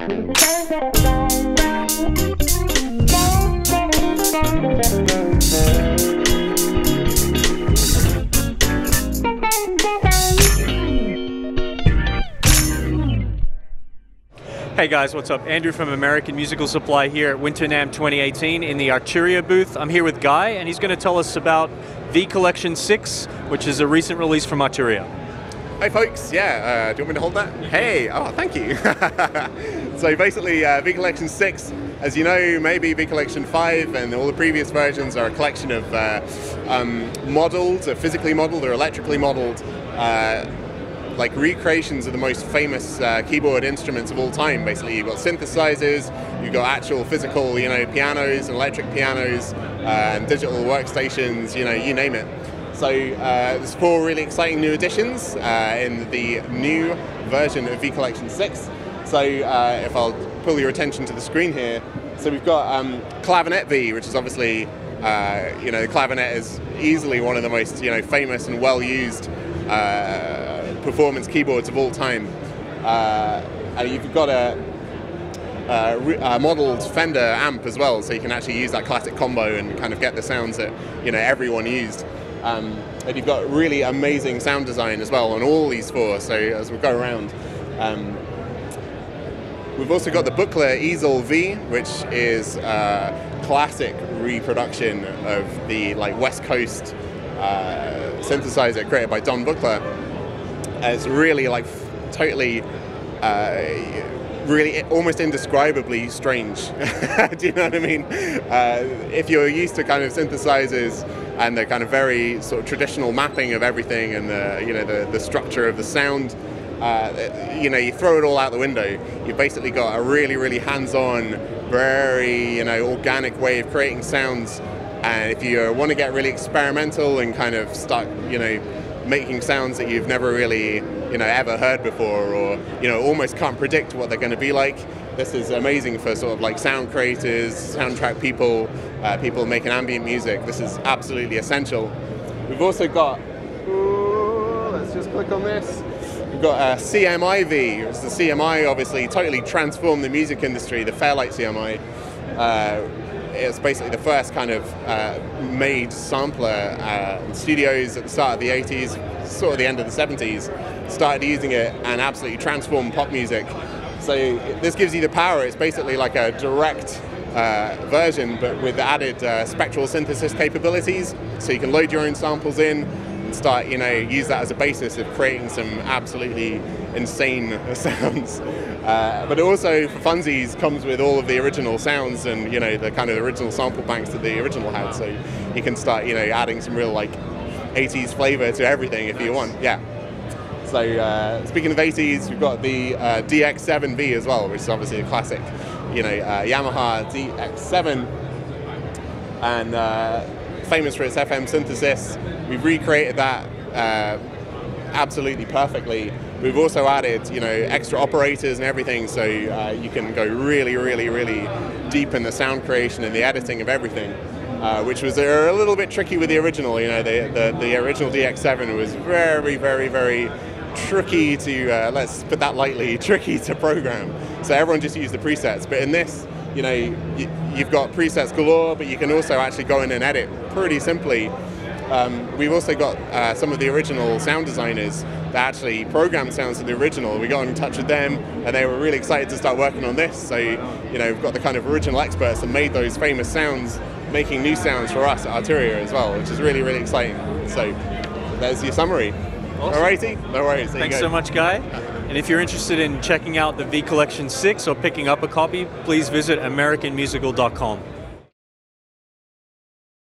Hey guys, what's up? Andrew from American Musical Supply here at Winter NAMM 2018 in the Arturia booth. I'm here with Guy, and he's going to tell us about V Collection 6, which is a recent release from Arturia. Hi folks, yeah, do you want me to hold that? Hey, oh thank you. So basically V Collection 6, as you know, maybe V Collection 5 and all the previous versions are a collection of modeled, physically modeled or electrically modeled like recreations of the most famous keyboard instruments of all time. Basically, you've got synthesizers, you've got actual physical, pianos and electric pianos, and digital workstations, you name it. So there's 4 really exciting new additions in the new version of V Collection 6. So if I'll pull your attention to the screen here, so we've got Clavinet V, which is obviously, the Clavinet is easily one of the most famous and well-used performance keyboards of all time. And you've got a modeled Fender amp as well, so you can actually use that classic combo and kind of get the sounds that everyone used. And you've got really amazing sound design as well on all these 4. So as we go around, we've also got the Buchla Easel V, which is a classic reproduction of the West Coast synthesizer created by Don Buchla. It's really totally, really almost indescribably strange. Do you know what I mean? If you're used to kind of synthesizers and the kind of very sort of traditional mapping of everything and the structure of the sound, you throw it all out the window. You've basically got a really, really hands-on, very organic way of creating sounds. And if you want to get really experimental and kind of start making sounds that you've never really ever heard before, or almost can't predict what they're going to be like, this is amazing for sort of sound creators, soundtrack people, people making ambient music. This is absolutely essential. We've also got, let's just click on this. We've got a CMI V. It's the CMI obviously totally transformed the music industry, the Fairlight CMI. It's basically the first kind of made sampler in studios at the start of the 80s, sort of the end of the 70s, started using it and absolutely transformed pop music. So this gives you the power. It's basically like a direct version, but with added spectral synthesis capabilities. So you can load your own samples in and start, use that as a basis of creating some absolutely insane sounds. But it also, for funsies, comes with all of the original sounds and the kind of original sample banks that the original had. So you can start adding some real 80s flavor to everything if you want. Yeah. So speaking of 80s, we've got the DX7V as well, which is obviously a classic, Yamaha DX7, and famous for its FM synthesis. We've recreated that absolutely perfectly. We've also added, extra operators and everything, so you can go really, really, really deep in the sound creation and the editing of everything, which was a little bit tricky with the original. The original DX7 was very, very, very tricky to, let's put that lightly, tricky to program. So everyone just used the presets. But in this, you've got presets galore, but you can also actually go in and edit pretty simply. We've also got some of the original sound designers that actually programmed sounds to the original. We got in touch with them, and they were really excited to start working on this. So, we've got the kind of original experts that made those famous sounds, making new sounds for us at Arturia as well, which is really, really exciting. So, there's your summary. Awesome. Alrighty, no worries. Thanks so much, Guy. And if you're interested in checking out the V Collection 6 or picking up a copy, please visit AmericanMusical.com.